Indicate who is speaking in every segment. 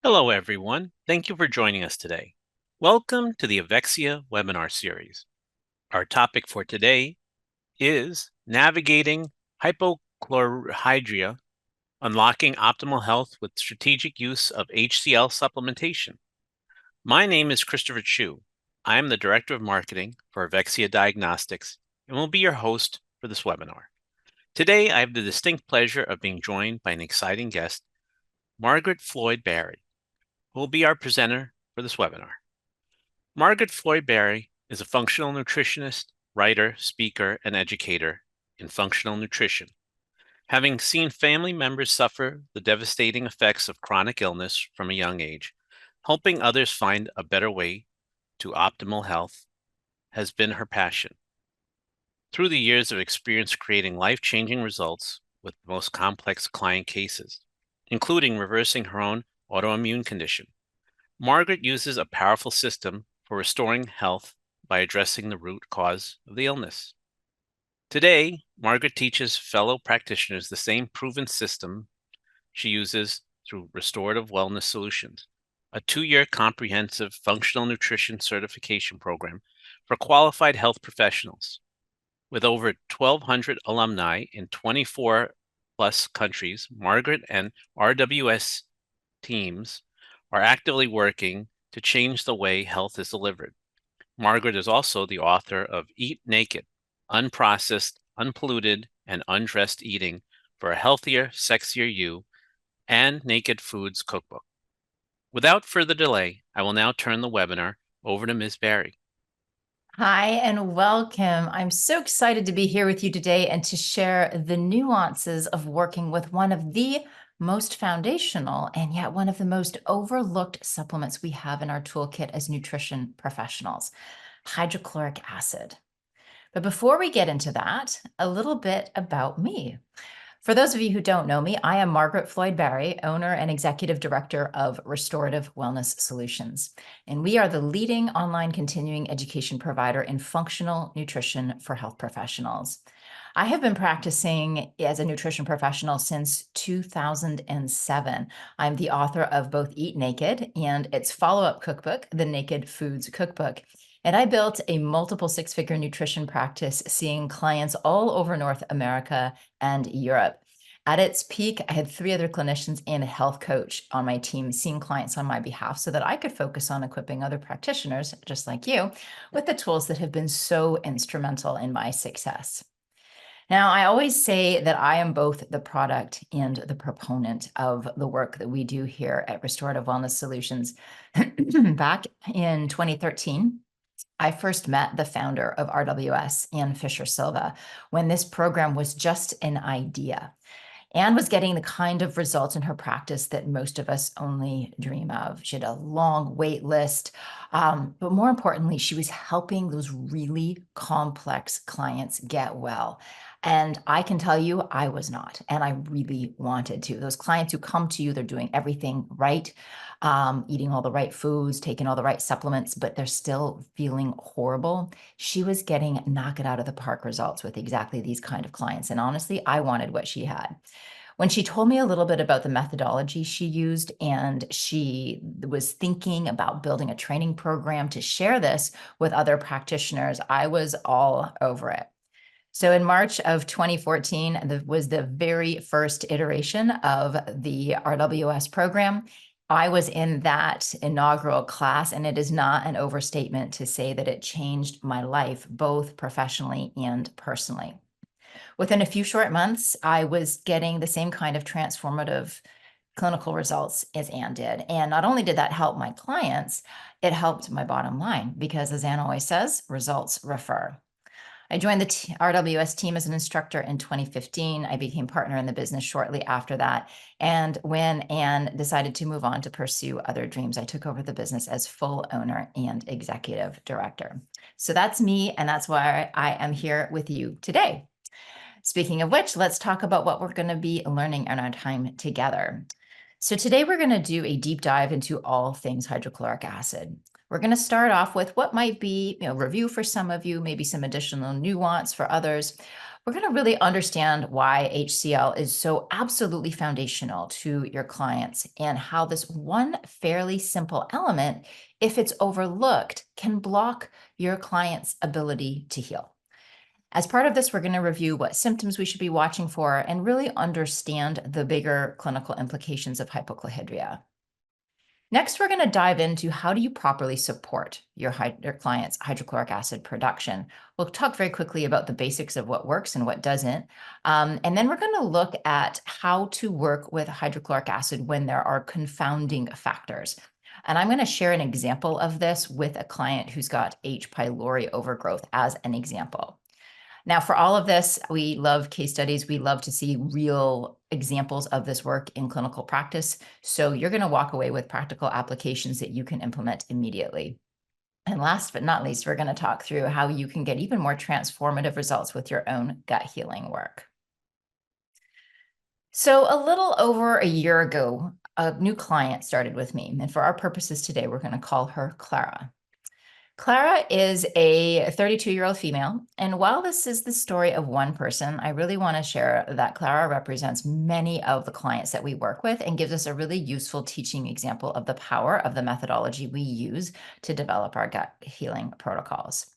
Speaker 1: Hello, everyone. Thank you for joining us today. Welcome to the Avexia webinar series. Our topic for today is navigating hypochlorhydria, unlocking optimal health with strategic use of HCl supplementation. My name is Christopher Chu. I am the Director of Marketing for Avexia Diagnostics and will be your host for this webinar. Today, I have the distinct pleasure of being joined by an exciting guest, Margaret Floyd Barry, who will be our presenter for this webinar. Margaret Floyd Barry is a functional nutritionist, writer, speaker, and educator in functional nutrition. Having seen family members suffer the devastating effects of chronic illness from a young age, helping others find a better way to optimal health has been her passion. Through the years of experience creating life-changing results with the most complex client cases, including reversing her own autoimmune condition, Margaret uses a powerful system for restoring health by addressing the root cause of the illness. Today, Margaret teaches fellow practitioners the same proven system she uses through Restorative Wellness Solutions, a 2-year comprehensive functional nutrition certification program for qualified health professionals. With over 1,200 alumni in 24 plus countries, Margaret and RWS teams are actively working to change the way health is delivered. Margaret is also the author of Eat Naked, Unprocessed, Unpolluted, and Undressed Eating for a Healthier, Sexier You, and Naked Foods Cookbook. Without further delay, I will now turn the webinar over to Ms. Barry.
Speaker 2: Hi and welcome. I'm so excited to be here with you today and to share the nuances of working with one of the most foundational and yet one of the most overlooked supplements we have in our toolkit as nutrition professionals, hydrochloric acid. But before we get into that, a little bit about me. For those of you who don't know me, I am Margaret Floyd Barry, owner and executive director of Restorative Wellness Solutions. And we are the leading online continuing education provider in functional nutrition for health professionals. I have been practicing as a nutrition professional since 2007. I'm the author of both Eat Naked and its follow-up cookbook, the Naked Foods Cookbook. And I built a multiple six-figure nutrition practice, seeing clients all over North America and Europe. At its peak, I had 3 other clinicians and a health coach on my team seeing clients on my behalf so that I could focus on equipping other practitioners, just like you, with the tools that have been so instrumental in my success. Now, I always say that I am both the product and the proponent of the work that we do here at Restorative Wellness Solutions. Back in 2013, I first met the founder of RWS, Ann Fisher Silva, when this program was just an idea. Anne was getting the kind of results in her practice that most of us only dream of. She had a long wait list, but more importantly, she was helping those really complex clients get well. And I can tell you, I was not, and I really wanted to. Those clients who come to you, they're doing everything right, eating all the right foods, taking all the right supplements, but they're still feeling horrible. She was getting knock it out of the park results with exactly these kind of clients. And honestly, I wanted what she had. When she told me a little bit about the methodology she used, and she was thinking about building a training program to share this with other practitioners, I was all over it. So in March of 2014 was the very first iteration of the RWS program. I was in that inaugural class, and it is not an overstatement to say that it changed my life, both professionally and personally. Within a few short months, I was getting the same kind of transformative clinical results as Anne did. And not only did that help my clients, it helped my bottom line because, as Anne always says, results refer. I joined the RWS team as an instructor in 2015. I became partner in the business shortly after that. And when Anne decided to move on to pursue other dreams, I took over the business as full owner and executive director. So that's me, and that's why I am here with you today. Speaking of which, let's talk about what we're going to be learning in our time together. So today we're going to do a deep dive into all things hydrochloric acid. We're going to start off with what might be, review for some of you, maybe some additional nuance for others. we're going to really understand why HCl is so absolutely foundational to your clients and how this one fairly simple element, if it's overlooked, can block your client's ability to heal. As part of this, we're going to review what symptoms we should be watching for and really understand the bigger clinical implications of hypochlorhydria. Next, we're going to dive into how do you properly support your client's hydrochloric acid production. We'll talk very quickly about the basics of what works and what doesn't. And then we're going to look at how to work with hydrochloric acid when there are confounding factors. And I'm going to share an example of this with a client who's got H. pylori overgrowth as an example. Now, for all of this, we love case studies. We love to see real examples of this work in clinical practice. So you're going to walk away with practical applications that you can implement immediately. And last but not least, we're going to talk through how you can get even more transformative results with your own gut healing work. So a little over a year ago, a new client started with me. And for our purposes today, we're going to call her Clara. Clara is a 32-year-old female, and while this is the story of one person, I really want to share that Clara represents many of the clients that we work with and gives us a really useful teaching example of the power of the methodology we use to develop our gut healing protocols.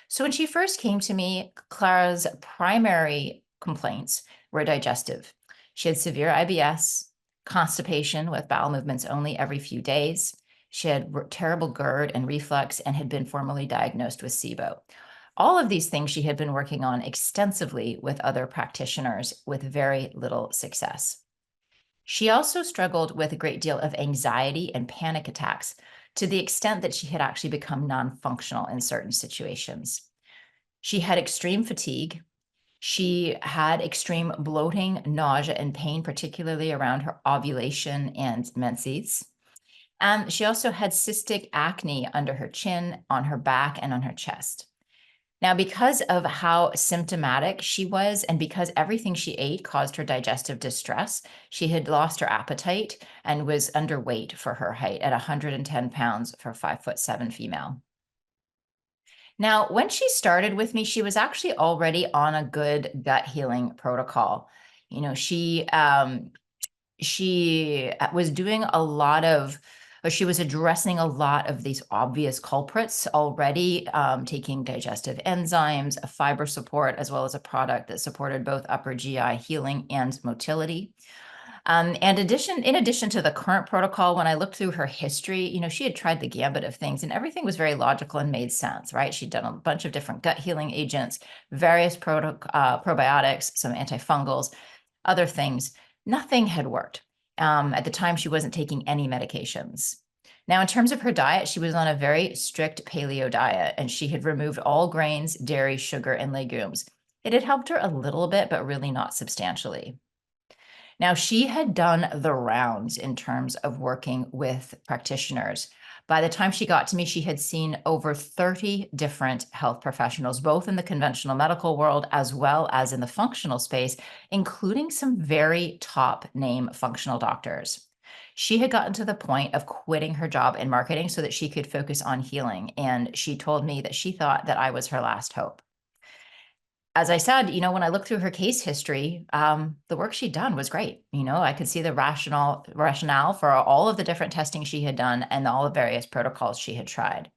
Speaker 2: So when she first came to me, Clara's primary complaints were digestive. She had severe IBS, constipation with bowel movements only every few days. She had terrible GERD and reflux and had been formally diagnosed with SIBO. All of these things she had been working on extensively with other practitioners with very little success. She also struggled with a great deal of anxiety and panic attacks to the extent that she had actually become non-functional in certain situations. She had extreme fatigue. She had extreme bloating, nausea, and pain, particularly around her ovulation and menses. And she also had cystic acne under her chin, on her back, and on her chest. Now, because of how symptomatic she was, and because everything she ate caused her digestive distress, she had lost her appetite and was underweight for her height at 110 pounds for a 5'7" female. Now, when she started with me, she was actually already on a good gut healing protocol. You know, she was doing a lot of, or she was addressing a lot of these obvious culprits already, taking digestive enzymes, a fiber support, as well as a product that supported both upper GI healing and motility. And in addition to the current protocol, when I looked through her history, you know, she had tried the gambit of things and everything was very logical and made sense, right? She'd done a bunch of different gut healing agents, various probiotics, some antifungals, other things. Nothing had worked. At the time, she wasn't taking any medications. Now, in terms of her diet, she was on a very strict paleo diet, and she had removed all grains, dairy, sugar, and legumes. It had helped her a little bit, but really not substantially. Now, she had done the rounds in terms of working with practitioners. By the time she got to me, she had seen over 30 different health professionals, both in the conventional medical world as well as in the functional space, including some very top name functional doctors. She had gotten to the point of quitting her job in marketing so that she could focus on healing. And she told me that she thought that I was her last hope. As I said, you know, when I looked through her case history, the work she'd done was great. You know, I could see the rationale for all of the different testing she had done and all the various protocols she had tried.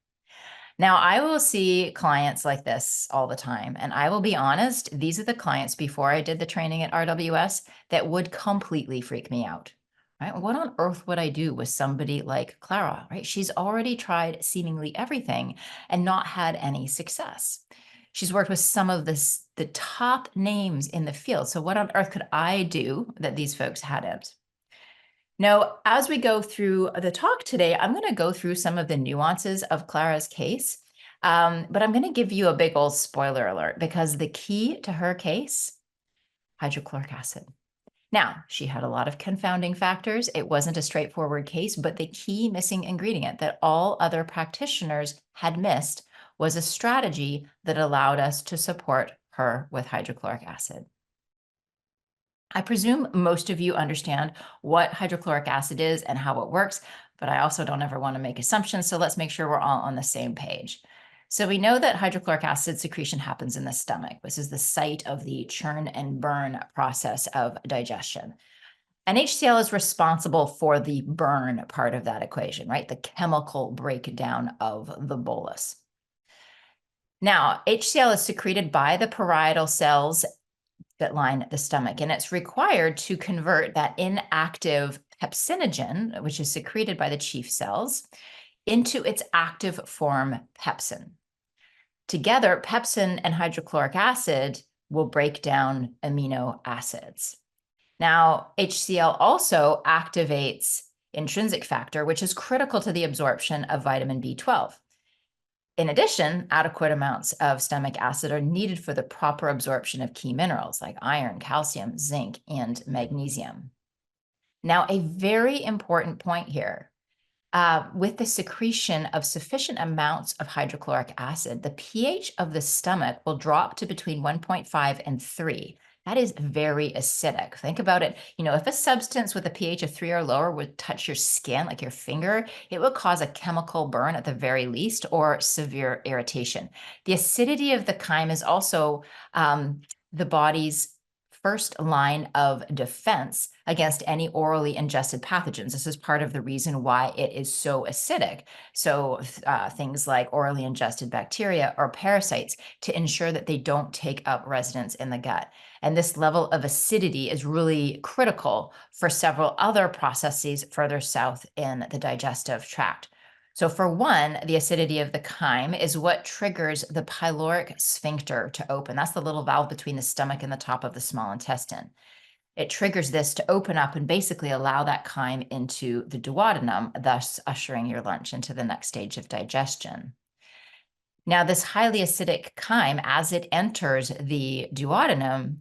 Speaker 2: Now, I will see clients like this all the time. And I will be honest, these are the clients before I did the training at RWS that would completely freak me out. Right? What on earth would I do with somebody like Clara, right? She's already tried seemingly everything and not had any success. She's worked with some of the top names in the field. So what on earth could I do that these folks hadn't? Now, as we go through the talk today, I'm going to go through some of the nuances of Clara's case, but I'm going to give you a big old spoiler alert because the key to her case, hydrochloric acid. Now, she had a lot of confounding factors. It wasn't a straightforward case, but the key missing ingredient that all other practitioners had missed was a strategy that allowed us to support her with hydrochloric acid. I presume most of you understand what hydrochloric acid is and how it works, but I also don't ever want to make assumptions. So let's make sure we're all on the same page. So we know that hydrochloric acid secretion happens in the stomach. This is the site of the churn and burn process of digestion. And HCl is responsible for the burn part of that equation, right? The chemical breakdown of the bolus. Now, HCl is secreted by the parietal cells that line the stomach, and it's required to convert that inactive pepsinogen, which is secreted by the chief cells, into its active form, pepsin. Together, pepsin and hydrochloric acid will break down amino acids. Now, HCl also activates intrinsic factor, which is critical to the absorption of vitamin B12. In addition, adequate amounts of stomach acid are needed for the proper absorption of key minerals like iron, calcium, zinc, and magnesium. Now, a very important point here. With the secretion of sufficient amounts of hydrochloric acid, the pH of the stomach will drop to between 1.5 and 3. That is very acidic. Think about it. If a substance with a pH of 3 or lower would touch your skin, like your finger, it would cause a chemical burn at the very least or severe irritation. The acidity of the chyme is also the body's first line of defense against any orally ingested pathogens. This is part of the reason why it is so acidic. So things like orally ingested bacteria or parasites, to ensure that they don't take up residence in the gut. And this level of acidity is really critical for several other processes further south in the digestive tract. So for one, the acidity of the chyme is what triggers the pyloric sphincter to open. That's the little valve between the stomach and the top of the small intestine. It triggers this to open up and basically allow that chyme into the duodenum, thus ushering your lunch into the next stage of digestion. Now, this highly acidic chyme, as it enters the duodenum,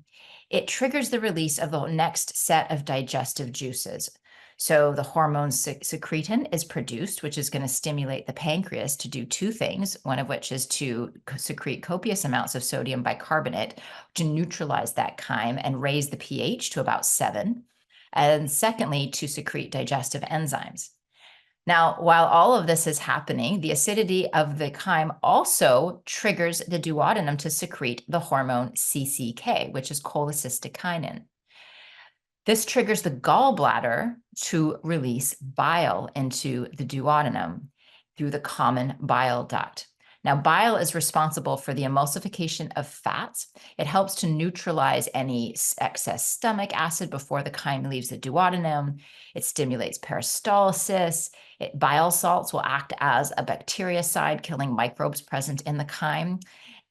Speaker 2: it triggers the release of the next set of digestive juices. So the hormone secretin is produced, which is going to stimulate the pancreas to do two things, one of which is to secrete copious amounts of sodium bicarbonate to neutralize that chyme and raise the pH to about 7. And secondly, to secrete digestive enzymes. Now, while all of this is happening, the acidity of the chyme also triggers the duodenum to secrete the hormone CCK, which is cholecystokinin. This triggers the gallbladder to release bile into the duodenum through the common bile duct. Now, bile is responsible for the emulsification of fats. It helps to neutralize any excess stomach acid before the chyme leaves the duodenum. It stimulates peristalsis. Bile salts will act as a bactericide, killing microbes present in the chyme.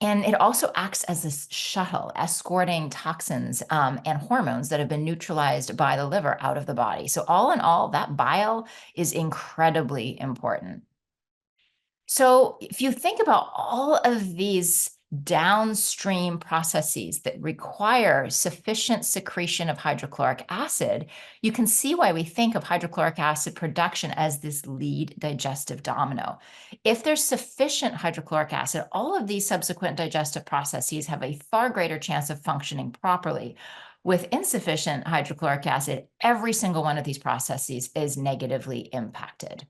Speaker 2: And it also acts as a shuttle, escorting toxins and hormones that have been neutralized by the liver out of the body. So all in all, that bile is incredibly important. So if you think about all of these downstream processes that require sufficient secretion of hydrochloric acid, you can see why we think of hydrochloric acid production as this lead digestive domino. If there's sufficient hydrochloric acid, all of these subsequent digestive processes have a far greater chance of functioning properly. With insufficient hydrochloric acid, every single one of these processes is negatively impacted.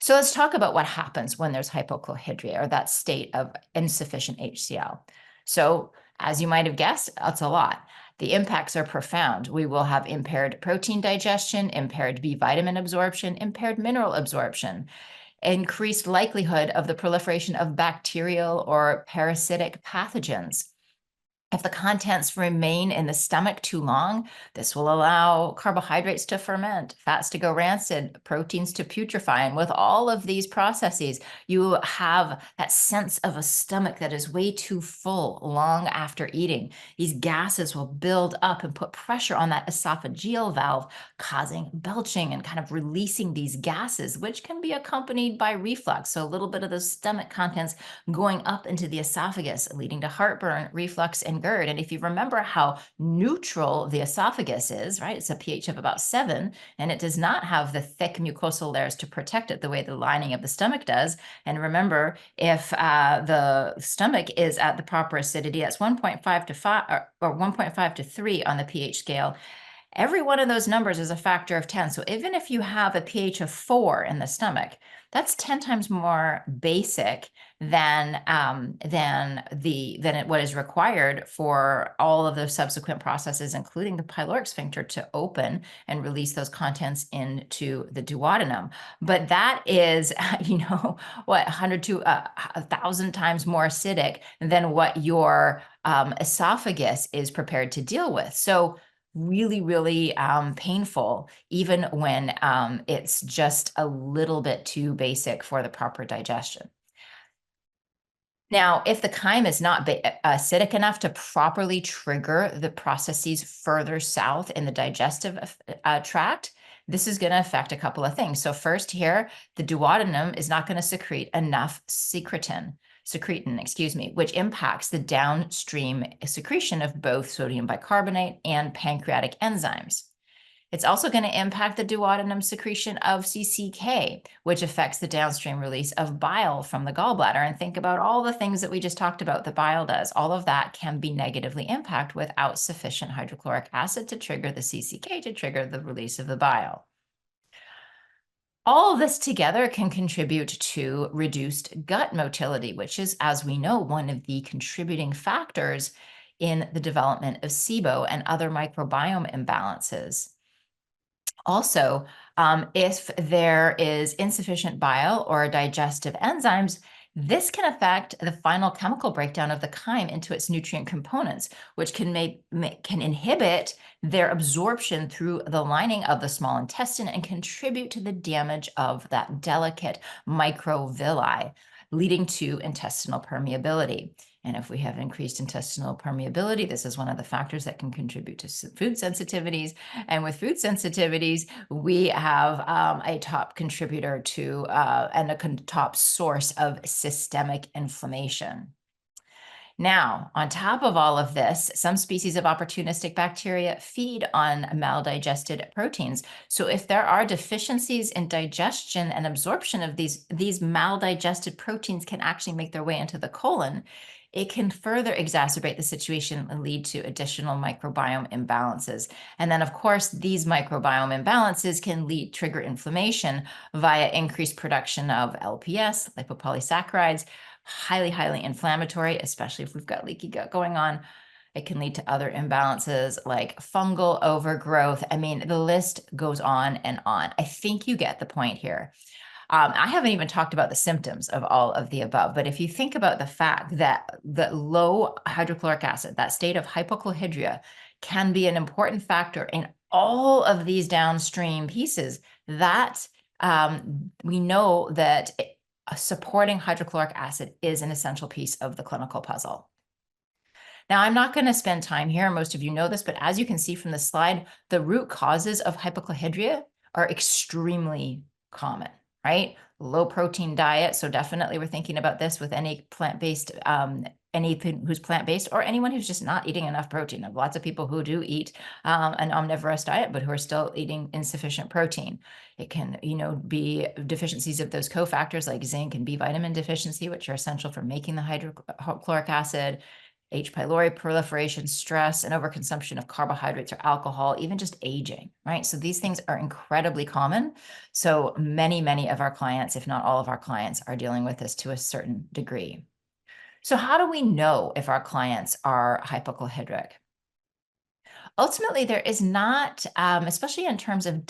Speaker 2: So let's talk about what happens when there's hypochlorhydria, or that state of insufficient HCl. So as you might have guessed, that's a lot. The impacts are profound. We will have impaired protein digestion, impaired B vitamin absorption, impaired mineral absorption, increased likelihood of the proliferation of bacterial or parasitic pathogens. If the contents remain in the stomach too long, this will allow carbohydrates to ferment, fats to go rancid, proteins to putrefy. And with all of these processes, you have that sense of a stomach that is way too full long after eating. These gases will build up and put pressure on that esophageal valve, causing belching and kind of releasing these gases, which can be accompanied by reflux. So a little bit of the stomach contents going up into the esophagus, leading to heartburn, reflux, and GERD. And if you remember how neutral the esophagus is, right? It's a pH of about 7, and it does not have the thick mucosal layers to protect it the way the lining of the stomach does. And remember, if the stomach is at the proper acidity, that's 1.5 to 5 or 1.5 to 3 on the pH scale. Every one of those numbers is a factor of 10. So even if you have a pH of 4 in the stomach, that's 10 times more basic than what is required for all of those subsequent processes, including the pyloric sphincter, to open and release those contents into the duodenum. But that is, what, 100 to 1,000 times more acidic than what your esophagus is prepared to deal with. So really, really painful, even when it's just a little bit too basic for the proper digestion. Now, if the chyme is not acidic enough to properly trigger the processes further south in the digestive tract, this is going to affect a couple of things. So first here, the duodenum is not going to secrete enough secretin, which impacts the downstream secretion of both sodium bicarbonate and pancreatic enzymes. It's also going to impact the duodenum secretion of CCK, which affects the downstream release of bile from the gallbladder. And think about all the things that we just talked about that bile does. All of that can be negatively impacted without sufficient hydrochloric acid to trigger the CCK to trigger the release of the bile. All of this together can contribute to reduced gut motility, which is, as we know, one of the contributing factors in the development of SIBO and other microbiome imbalances. Also, if there is insufficient bile or digestive enzymes, this can affect the final chemical breakdown of the chyme into its nutrient components, which can inhibit their absorption through the lining of the small intestine and contribute to the damage of that delicate microvilli, leading to intestinal permeability. And if we have increased intestinal permeability, this is one of the factors that can contribute to food sensitivities. And with food sensitivities, we have a top contributor to and a top source of systemic inflammation. Now, on top of all of this, some species of opportunistic bacteria feed on maldigested proteins. So if there are deficiencies in digestion and absorption of these maldigested proteins can actually make their way into the colon, it can further exacerbate the situation and lead to additional microbiome imbalances. And then, of course, these microbiome imbalances can trigger inflammation via increased production of LPS, lipopolysaccharides, highly, highly inflammatory, especially if we've got leaky gut going on. It can lead to other imbalances like fungal overgrowth. I mean, the list goes on and on. I think you get the point here. I haven't even talked about the symptoms of all of the above, but if you think about the fact that the low hydrochloric acid, that state of hypochlorhydria, can be an important factor in all of these downstream pieces, that we know that supporting hydrochloric acid is an essential piece of the clinical puzzle. Now, I'm not going to spend time here. Most of you know this, but as you can see from the slide, the root causes of hypochlorhydria are extremely common, right? Low protein diet. So definitely we're thinking about this with any plant-based, anything who's plant-based or anyone who's just not eating enough protein. There are lots of people who do eat an omnivorous diet, but who are still eating insufficient protein. It can, be deficiencies of those cofactors like zinc and B vitamin deficiency, which are essential for making the hydrochloric acid. H. pylori proliferation, stress, and overconsumption of carbohydrates or alcohol, even just aging, right? So these things are incredibly common. So many of our clients, if not all of our clients, are dealing with this to a certain degree. So how do we know if our clients are hypochlorhydric? Ultimately, there is not, especially in terms of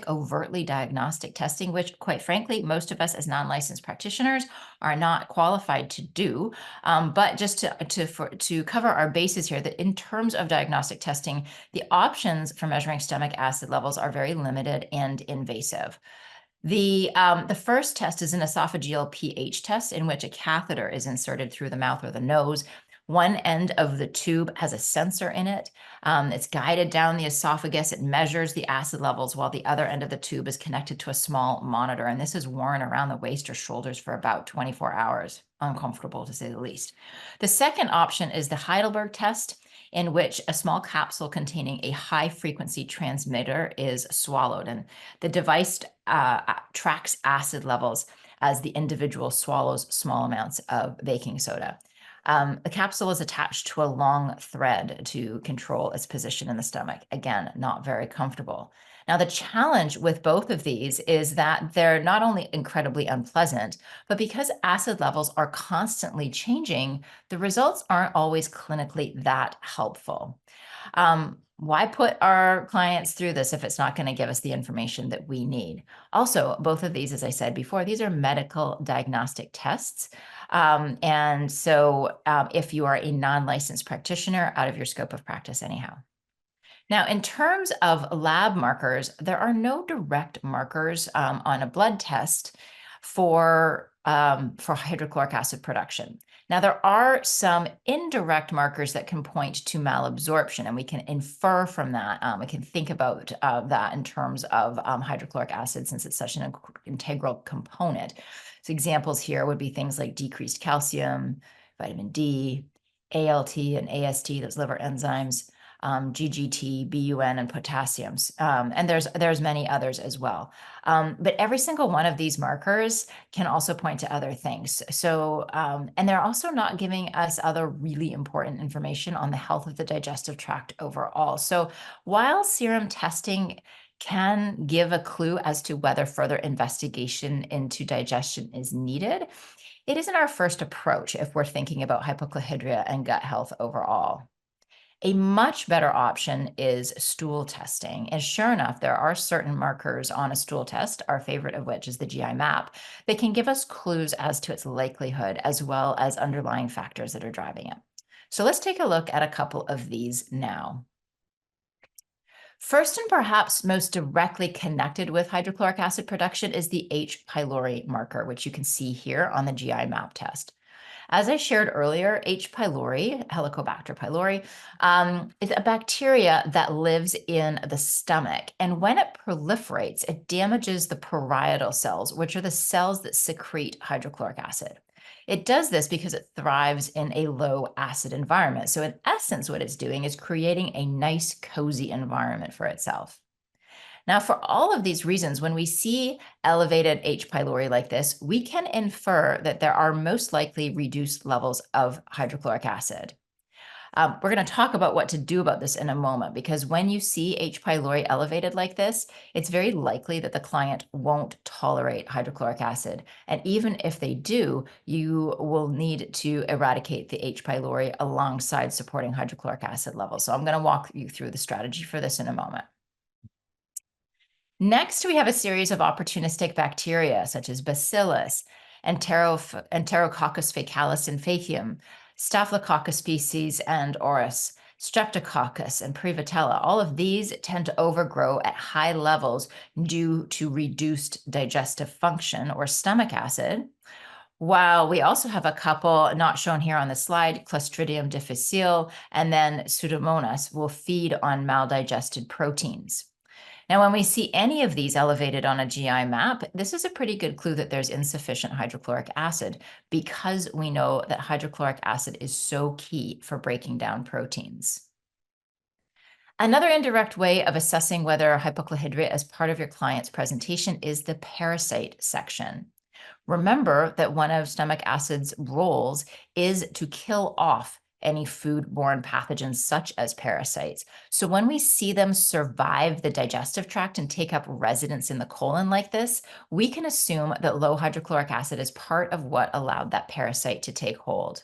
Speaker 2: overtly diagnostic testing, which quite frankly, most of us as non-licensed practitioners are not qualified to do. But just to cover our bases here, that in terms of diagnostic testing, the options for measuring stomach acid levels are very limited and invasive. The first test is an esophageal pH test in which a catheter is inserted through the mouth or the nose. One end of the tube has a sensor in it. It's guided down the esophagus. It measures the acid levels while the other end of the tube is connected to a small monitor. And this is worn around the waist or shoulders for about 24 hours. Uncomfortable to say the least. The second option is the Heidelberg test, in which a small capsule containing a high frequency transmitter is swallowed. And the device tracks acid levels as the individual swallows small amounts of baking soda. The capsule is attached to a long thread to control its position in the stomach. Again, not very comfortable. Now, the challenge with both of these is that they're not only incredibly unpleasant, but because acid levels are constantly changing, the results aren't always clinically that helpful. Why put our clients through this if it's not going to give us the information that we need? Also, both of these, as I said before, these are medical diagnostic tests. If you are a non-licensed practitioner, out of your scope of practice anyhow. Now, in terms of lab markers, there are no direct markers on a blood test for hydrochloric acid production. Now, there are some indirect markers that can point to malabsorption, and we can infer from that. We can think about that in terms of hydrochloric acid, since it's such an integral component. So examples here would be things like decreased calcium, vitamin D, ALT and AST, those liver enzymes, GGT, BUN, and potassiums. And there's many others as well. But every single one of these markers can also point to other things. So, and they're also not giving us other really important information on the health of the digestive tract overall. So while serum testing can give a clue as to whether further investigation into digestion is needed, it isn't our first approach if we're thinking about hypochlorhydria and gut health overall. A much better option is stool testing. And sure enough, there are certain markers on a stool test, our favorite of which is the GI map, that can give us clues as to its likelihood, as well as underlying factors that are driving it. So let's take a look at a couple of these now. First, and perhaps most directly connected with hydrochloric acid production, is the H. pylori marker, which you can see here on the GI map test. As I shared earlier, H. pylori, Helicobacter pylori, is a bacteria that lives in the stomach. And when it proliferates, it damages the parietal cells, which are the cells that secrete hydrochloric acid. It does this because it thrives in a low acid environment. So in essence, what it's doing is creating a nice, cozy environment for itself. Now, for all of these reasons, when we see elevated H. pylori like this, we can infer that there are most likely reduced levels of hydrochloric acid. We're going to talk about what to do about this in a moment, because when you see H. pylori elevated like this, it's very likely that the client won't tolerate hydrochloric acid. And even if they do, you will need to eradicate the H. pylori alongside supporting hydrochloric acid levels. So I'm going to walk you through the strategy for this in a moment. Next, we have a series of opportunistic bacteria such as Bacillus, Enterococcus faecalis and Faecium, Staphylococcus species and Auris, Streptococcus and Prevotella. All of these tend to overgrow at high levels due to reduced digestive function or stomach acid. While we also have a couple not shown here on the slide, Clostridium difficile and then Pseudomonas will feed on maldigested proteins. Now, when we see any of these elevated on a GI map, this is a pretty good clue that there's insufficient hydrochloric acid, because we know that hydrochloric acid is so key for breaking down proteins. Another indirect way of assessing whether hypochlorhydria is part of your client's presentation is the parasite section. Remember that one of stomach acid's roles is to kill off any foodborne pathogens such as parasites. So when we see them survive the digestive tract and take up residence in the colon like this, we can assume that low hydrochloric acid is part of what allowed that parasite to take hold.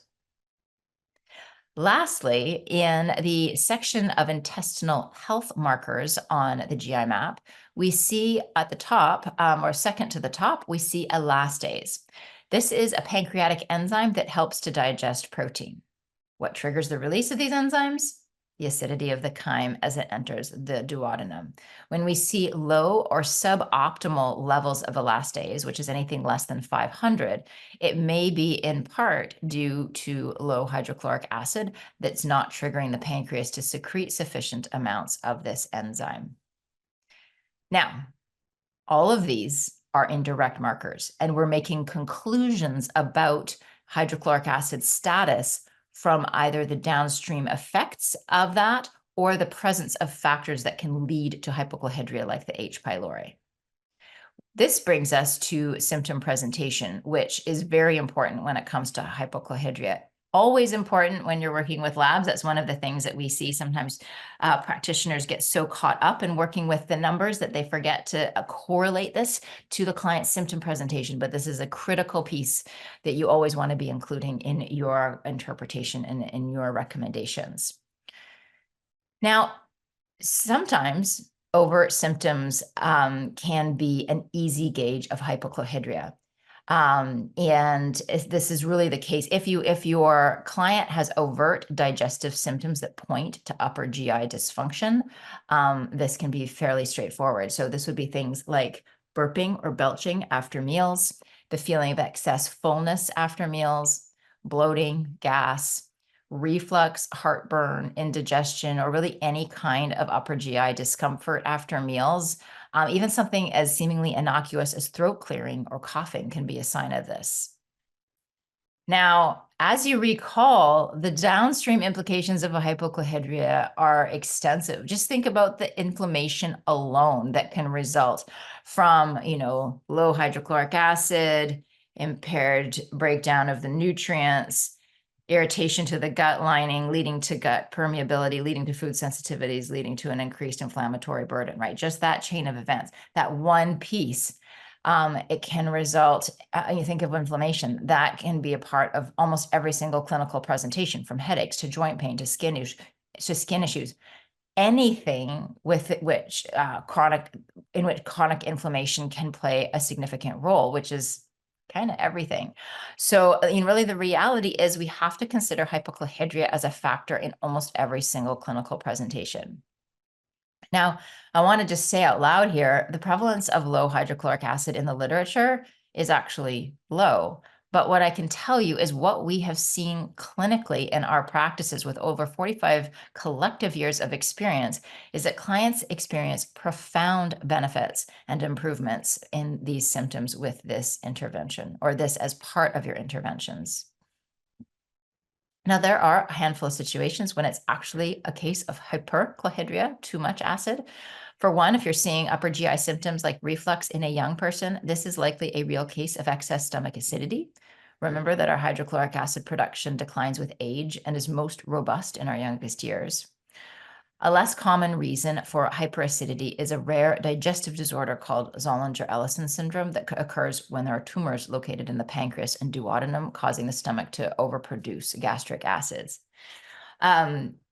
Speaker 2: Lastly, in the section of intestinal health markers on the GI map, we see at the top, or second to the top, we see elastase. This is a pancreatic enzyme that helps to digest protein. What triggers the release of these enzymes? The acidity of the chyme as it enters the duodenum. When we see low or suboptimal levels of elastase, which is anything less than 500, it may be in part due to low hydrochloric acid that's not triggering the pancreas to secrete sufficient amounts of this enzyme. Now, all of these are indirect markers, and we're making conclusions about hydrochloric acid status from either the downstream effects of that or the presence of factors that can lead to hypochlorhydria like the H. pylori. This brings us to symptom presentation, which is very important when it comes to hypochlorhydria. Always important when you're working with labs. That's one of the things that we see sometimes. Practitioners get so caught up in working with the numbers that they forget to correlate this to the client's symptom presentation. But this is a critical piece that you always want to be including in your interpretation and in your recommendations. Now, sometimes overt symptoms can be an easy gauge of hypochlorhydria. And this is really the case. If your client has overt digestive symptoms that point to upper GI dysfunction, this can be fairly straightforward. So this would be things like burping or belching after meals, the feeling of excess fullness after meals, bloating, gas, reflux, heartburn, indigestion, or really any kind of upper GI discomfort after meals. Even something as seemingly innocuous as throat clearing or coughing can be a sign of this. Now, as you recall, the downstream implications of a hypochlorhydria are extensive. Just think about the inflammation alone that can result from, low hydrochloric acid, impaired breakdown of the nutrients, irritation to the gut lining, leading to gut permeability, leading to food sensitivities, leading to an increased inflammatory burden, right? Just that chain of events, that one piece, it can result, you think of inflammation, that can be a part of almost every single clinical presentation, from headaches to joint pain to skin issues. Anything with which chronic inflammation can play a significant role, which is kind of everything. So, really the reality is we have to consider hypochlorhydria as a factor in almost every single clinical presentation. Now, I want to just say out loud here, the prevalence of low hydrochloric acid in the literature is actually low. But what I can tell you is what we have seen clinically in our practices with over 45 collective years of experience is that clients experience profound benefits and improvements in these symptoms with this intervention, or this as part of your interventions. Now, there are a handful of situations when it's actually a case of hyperchlorhydria, too much acid. For one, if you're seeing upper GI symptoms like reflux in a young person, this is likely a real case of excess stomach acidity. Remember that our hydrochloric acid production declines with age and is most robust in our youngest years. A less common reason for hyperacidity is a rare digestive disorder called Zollinger-Ellison syndrome that occurs when there are tumors located in the pancreas and duodenum, causing the stomach to overproduce gastric acids.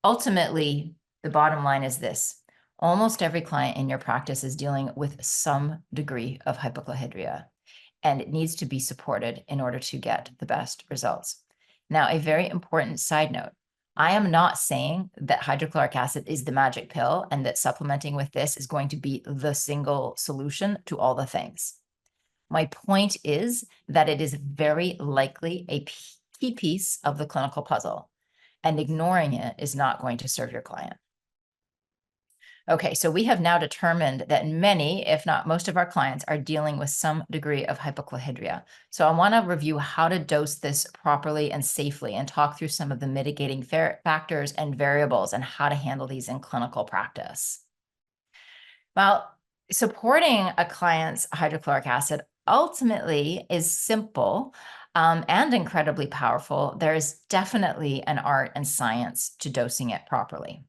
Speaker 2: Ultimately, the bottom line is this. Almost every client in your practice is dealing with some degree of hypochlorhydria, and it needs to be supported in order to get the best results. Now, a very important side note. I am not saying that hydrochloric acid is the magic pill and that supplementing with this is going to be the single solution to all the things. My point is that it is very likely a key piece of the clinical puzzle, and ignoring it is not going to serve your client. Okay, so we have now determined that many, if not most of our clients are dealing with some degree of hypochlorhydria. So I want to review how to dose this properly and safely and talk through some of the mitigating factors and variables and how to handle these in clinical practice. Well, supporting a client's hydrochloric acid ultimately is simple and incredibly powerful. There is definitely an art and science to dosing it properly.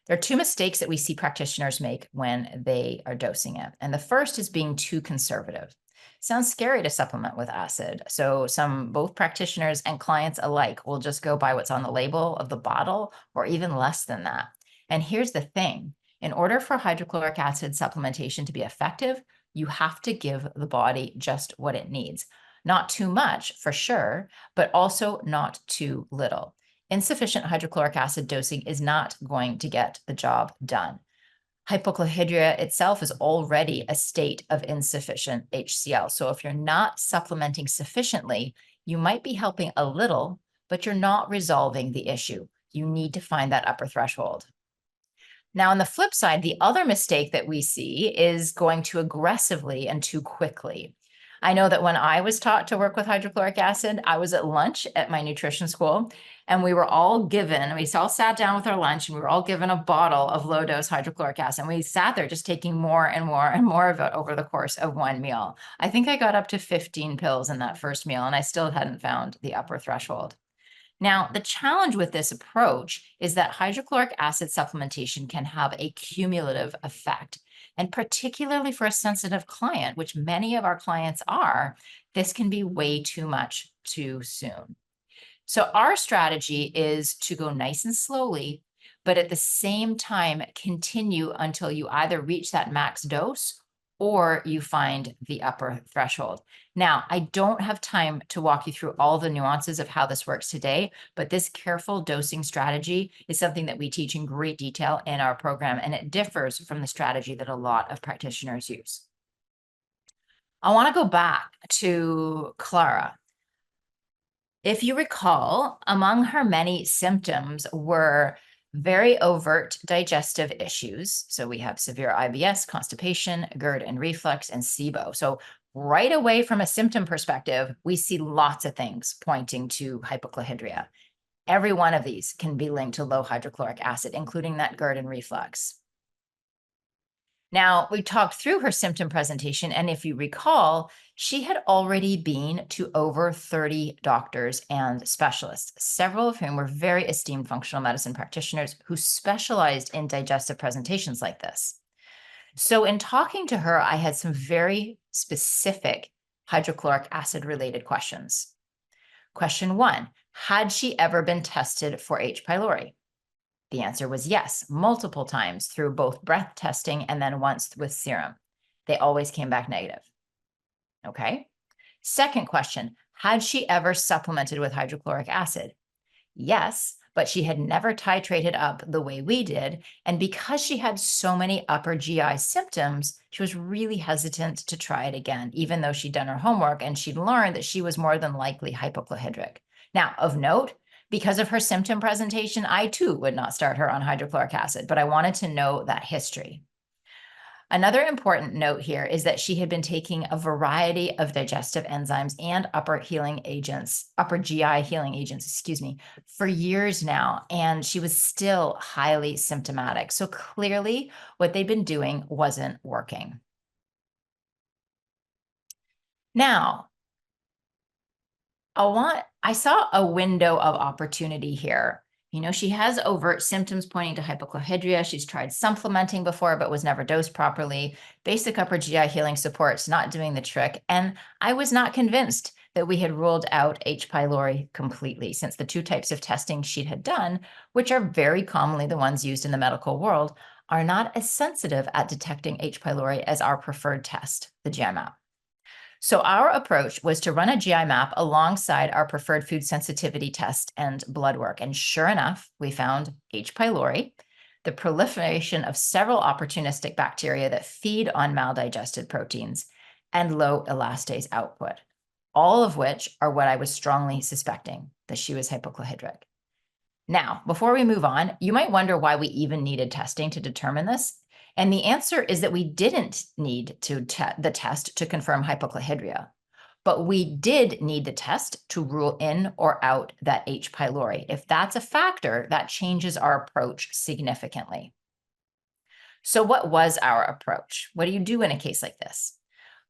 Speaker 2: There are two mistakes that we see practitioners make when they are dosing it. And the first is being too conservative. Sounds scary to supplement with acid. So both practitioners and clients alike will just go by what's on the label of the bottle or even less than that. And here's the thing. In order for hydrochloric acid supplementation to be effective, you have to give the body just what it needs. Not too much for sure, but also not too little. Insufficient hydrochloric acid dosing is not going to get the job done. Hypochlorhydria itself is already a state of insufficient HCl. So if you're not supplementing sufficiently, you might be helping a little, but you're not resolving the issue. You need to find that upper threshold. Now, on the flip side, the other mistake that we see is going too aggressively and too quickly. I know that when I was taught to work with hydrochloric acid, I was at lunch at my nutrition school, and we all sat down with our lunch, and we were all given a bottle of low-dose hydrochloric acid. And we sat there just taking more and more and more of it over the course of one meal. I think I got up to 15 pills in that first meal, and I still hadn't found the upper threshold. Now, the challenge with this approach is that hydrochloric acid supplementation can have a cumulative effect. And particularly for a sensitive client, which many of our clients are, this can be way too much too soon. So, our strategy is to go nice and slowly, but at the same time, continue until you either reach that max dose or you find the upper threshold. Now, I don't have time to walk you through all the nuances of how this works today, but this careful dosing strategy is something that we teach in great detail in our program, and it differs from the strategy that a lot of practitioners use. I want to go back to Clara. If you recall, among her many symptoms were very overt digestive issues. So we have severe IBS, constipation, GERD and reflux, and SIBO. So right away from a symptom perspective, we see lots of things pointing to hypochlorhydria. Every one of these can be linked to low hydrochloric acid, including that GERD and reflux. Now, we talked through her symptom presentation, and if you recall, she had already been to over 30 doctors and specialists, several of whom were very esteemed functional medicine practitioners who specialized in digestive presentations like this. So, in talking to her, I had some very specific hydrochloric acid related questions. Question one: had she ever been tested for H. pylori? The answer was yes, multiple times through both breath testing and then once with serum. They always came back negative. Okay. Second question: had she ever supplemented with hydrochloric acid? Yes, but she had never titrated up the way we did. And because she had so many upper GI symptoms, she was really hesitant to try it again, even though she'd done her homework and she'd learned that she was more than likely hypochlorhydric. Now, of note, because of her symptom presentation, I too would not start her on hydrochloric acid, but I wanted to know that history. Another important note here is that she had been taking a variety of digestive enzymes and upper GI healing agents, for years now, and she was still highly symptomatic. So clearly what they'd been doing wasn't working. Now, I saw a window of opportunity here. She has overt symptoms pointing to hypochlorhydria. She's tried supplementing before, but was never dosed properly. Basic upper GI healing support's not doing the trick. And I was not convinced that we had ruled out H. pylori completely, since the two types of testing she had done, which are very commonly the ones used in the medical world, are not as sensitive at detecting H. pylori as our preferred test, the GI-MAP. So our approach was to run a GI map alongside our preferred food sensitivity test and blood work. And sure enough, we found H. pylori, the proliferation of several opportunistic bacteria that feed on maldigested proteins, and low elastase output, all of which are what I was strongly suspecting, that she was hypochlorhydric. Now, before we move on, you might wonder why we even needed testing to determine this. And the answer is that we didn't need the test to confirm hypochlorhydria, but we did need the test to rule in or out that H. pylori. If that's a factor, that changes our approach significantly. So what was our approach? What do you do in a case like this?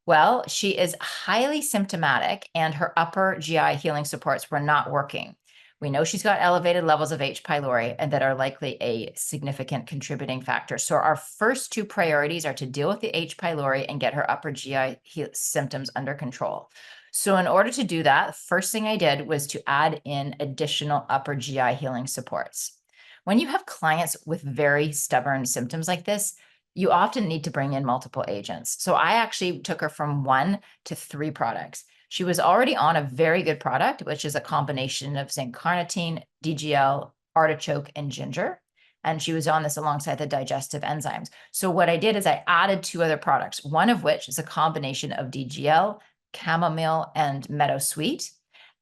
Speaker 2: Well, she is highly symptomatic and her upper GI healing supports were not working. We know she's got elevated levels of H. pylori and that are likely a significant contributing factor. So our first two priorities are to deal with the H. pylori and get her upper GI symptoms under control. So in order to do that, first thing I did was to add in additional upper GI healing supports. When you have clients with very stubborn symptoms like this, you often need to bring in multiple agents. So I actually took her from 1 to 3 products. She was already on a very good product, which is a combination of zinc carnitine, DGL, artichoke, and ginger. And she was on this alongside the digestive enzymes. So what I did is I added 2 other products, one of which is a combination of DGL, chamomile, and meadowsweet.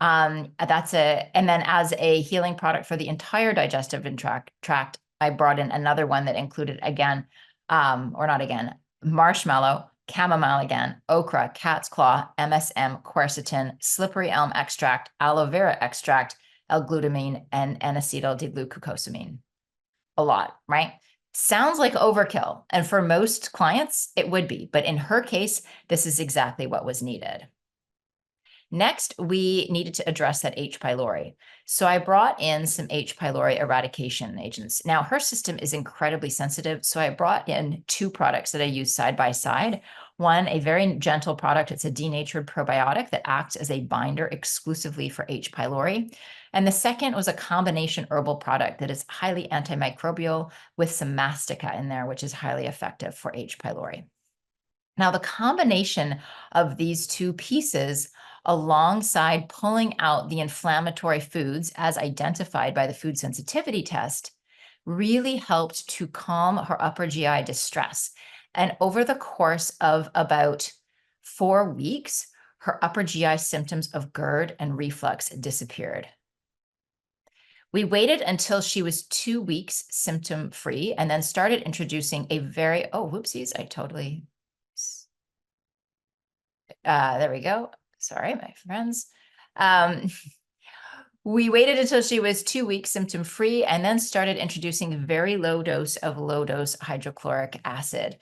Speaker 2: And then as a healing product for the entire digestive tract, I brought in another one that included marshmallow, chamomile again, okra, cat's claw, MSM, quercetin, slippery elm extract, aloe vera extract, L-glutamine, and N-acetyl D-glucosamine. A lot, right? Sounds like overkill. And for most clients, it would be. But in her case, this is exactly what was needed. Next, we needed to address that H. pylori. So I brought in some H. pylori eradication agents. Now, her system is incredibly sensitive. So I brought in two products that I use side by side. One, a very gentle product. It's a denatured probiotic that acts as a binder exclusively for H. pylori. And the second was a combination herbal product that is highly antimicrobial with some mastica in there, which is highly effective for H. pylori. Now, the combination of these two pieces, alongside pulling out the inflammatory foods as identified by the food sensitivity test, really helped to calm her upper GI distress. And over the course of about 4 weeks, her upper GI symptoms of GERD and reflux disappeared. We waited until she was 2 weeks symptom free and then started introducing a very, oh, whoopsies, I totally there we go. Sorry, my friends. Um, we waited until she was 2 weeks symptom free and then started introducing a very low dose of low dose hydrochloric acid.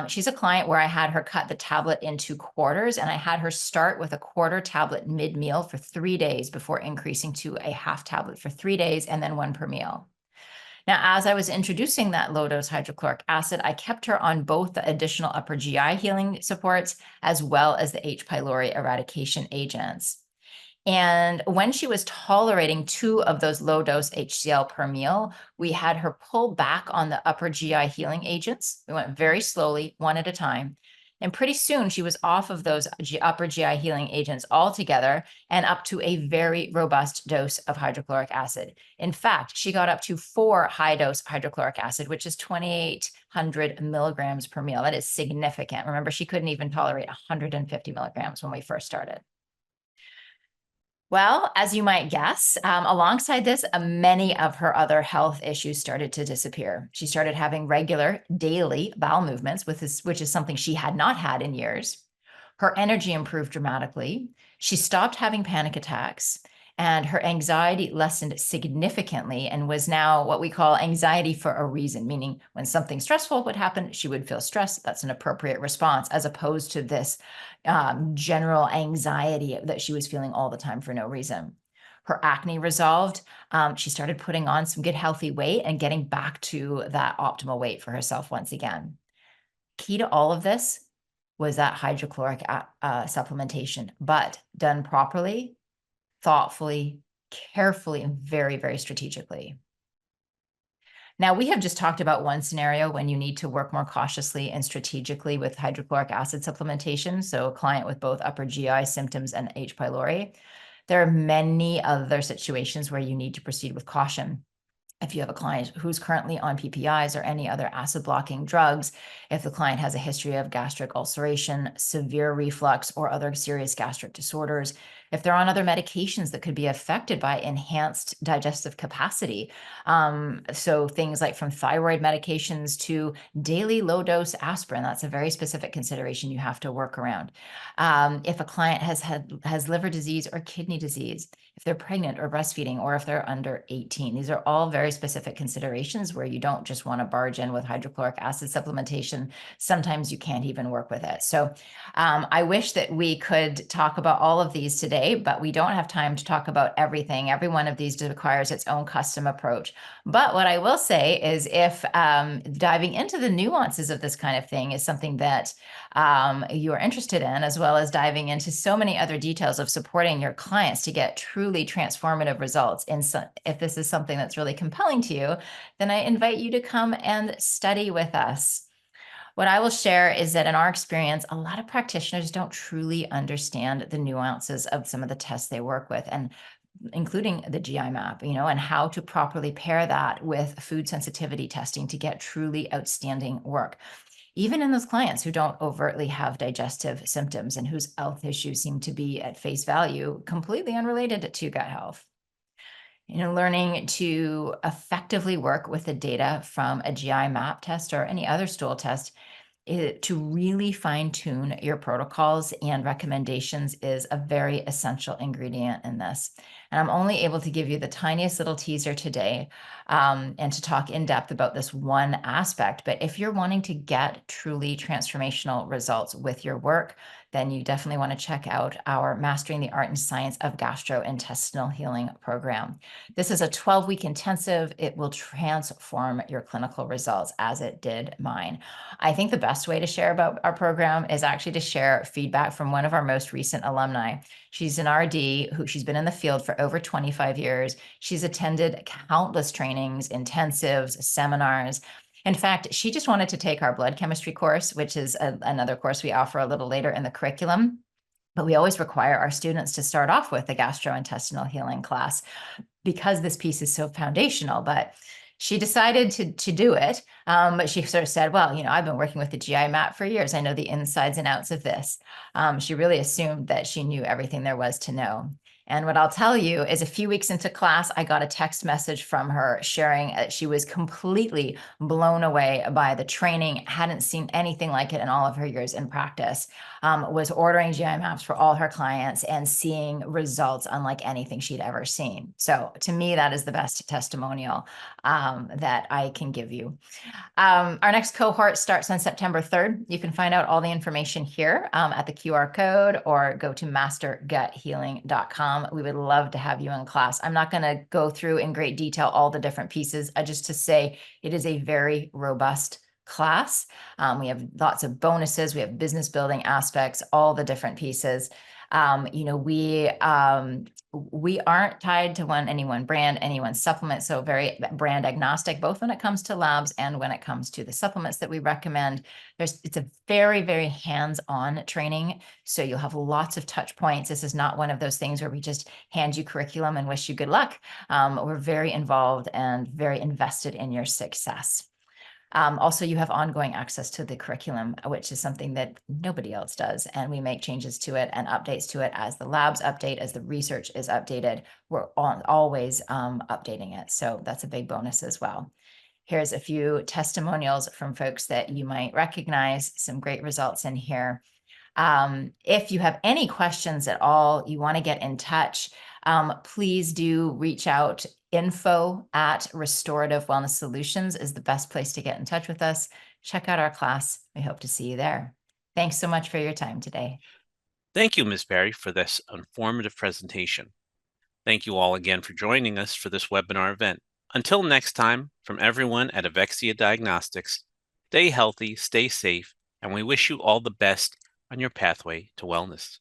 Speaker 2: She's a client where I had her cut the tablet into quarters, and I had her start with a quarter tablet mid meal for 3 days before increasing to a half tablet for 3 days and then one per meal. Now, as I was introducing that low dose hydrochloric acid, I kept her on both the additional upper GI healing supports as well as the H. pylori eradication agents. And when she was tolerating 2 of those low dose HCl per meal, we had her pull back on the upper GI healing agents. We went very slowly, one at a time. And pretty soon she was off of those upper GI healing agents altogether and up to a very robust dose of hydrochloric acid. In fact, she got up to 4 high dose hydrochloric acid, which is 2,800 milligrams per meal. That is significant. Remember, she couldn't even tolerate 150 milligrams when we first started. Well, as you might guess, alongside this, many of her other health issues started to disappear. She started having regular daily bowel movements, which is something she had not had in years. Her energy improved dramatically. She stopped having panic attacks, and her anxiety lessened significantly and was now what we call anxiety for a reason, meaning when something stressful would happen, she would feel stressed. That's an appropriate response, as opposed to this general anxiety that she was feeling all the time for no reason. Her acne resolved. She started putting on some good healthy weight and getting back to that optimal weight for herself once again. Key to all of this was that hydrochloric supplementation, but done properly, thoughtfully, carefully, and very, very strategically. Now, we have just talked about one scenario when you need to work more cautiously and strategically with hydrochloric acid supplementation. So a client with both upper GI symptoms and H. pylori. There are many other situations where you need to proceed with caution. If you have a client who's currently on PPIs or any other acid blocking drugs, if the client has a history of gastric ulceration, severe reflux, or other serious gastric disorders, if they're on other medications that could be affected by enhanced digestive capacity. So things like from thyroid medications to daily low dose aspirin, that's a very specific consideration you have to work around. If a client has liver disease or kidney disease, if they're pregnant or breastfeeding, or if they're under 18. These are all very specific considerations where you don't just want to barge in with hydrochloric acid supplementation. Sometimes you can't even work with it. So I wish that we could talk about all of these today, but we don't have time to talk about everything. Every one of these requires its own custom approach. But what I will say is if diving into the nuances of this kind of thing is something that you are interested in, as well as diving into so many other details of supporting your clients to get truly transformative results. If this is something that's really compelling to you, then I invite you to come and study with us. What I will share is that in our experience, a lot of practitioners don't truly understand the nuances of some of the tests they work with, and including the GI map, and how to properly pair that with food sensitivity testing to get truly outstanding work. Even in those clients who don't overtly have digestive symptoms and whose health issues seem to be at face value completely unrelated to gut health. Learning to effectively work with the data from a GI map test or any other stool test to really fine tune your protocols and recommendations is a very essential ingredient in this. And And I'm only able to give you the tiniest little teaser today, and to talk in depth about this one aspect. But if you're wanting to get truly transformational results with your work, then you definitely want to check out our Mastering the Art and Science of Gastrointestinal Healing program. This is a 12-week intensive. It will transform your clinical results as it did mine. I think the best way to share about our program is actually to share feedback from one of our most recent alumni. She's an RD she's been in the field for over 25 years. She's attended countless trainings, intensives, seminars. In fact, she just wanted to take our blood chemistry course, which is another course we offer a little later in the curriculum. But we always require our students to start off with a gastrointestinal healing class because this piece is so foundational. But she decided to do it. But she sort of said, well, I've been working with the GI map for years. I know the insides and outs of this. She really assumed that she knew everything there was to know. And what I'll tell you is a few weeks into class, I got a text message from her sharing that she was completely blown away by the training, hadn't seen anything like it in all of her years in practice, was ordering GI maps for all her clients and seeing results unlike anything she'd ever seen. So to me, that is the best testimonial that I can give you. Our next cohort starts on September 3rd. You can find out all the information here at the QR code or go to masterguthealing.com. We would love to have you in class. I'm not going to go through in great detail all the different pieces, just to say it is a very robust class. We have lots of bonuses. We have business building aspects, all the different pieces. We aren't tied to any one brand, any one supplement. So very brand agnostic, both when it comes to labs and when it comes to the supplements that we recommend. It's a very, very hands-on training. So you'll have lots of touch points. This is not one of those things where we just hand you curriculum and wish you good luck. We're very involved and very invested in your success. Also, you have ongoing access to the curriculum, which is something that nobody else does. And we make changes to it and updates to it as the labs update, as the research is updated. We're always updating it. So that's a big bonus as well. Here's a few testimonials from folks that you might recognize, some great results in here. If you have any questions at all, you want to get in touch, please do reach out. info@Restorative Wellness Solutions is the best place to get in touch with us. Check out our class. We hope to see you there. Thanks so much for your time today.
Speaker 1: Thank you, Ms. Barry, for this informative presentation. Thank you all again for joining us for this webinar event. Until next time, from everyone at Avexia Diagnostics, stay healthy, stay safe, and we wish you all the best on your pathway to wellness.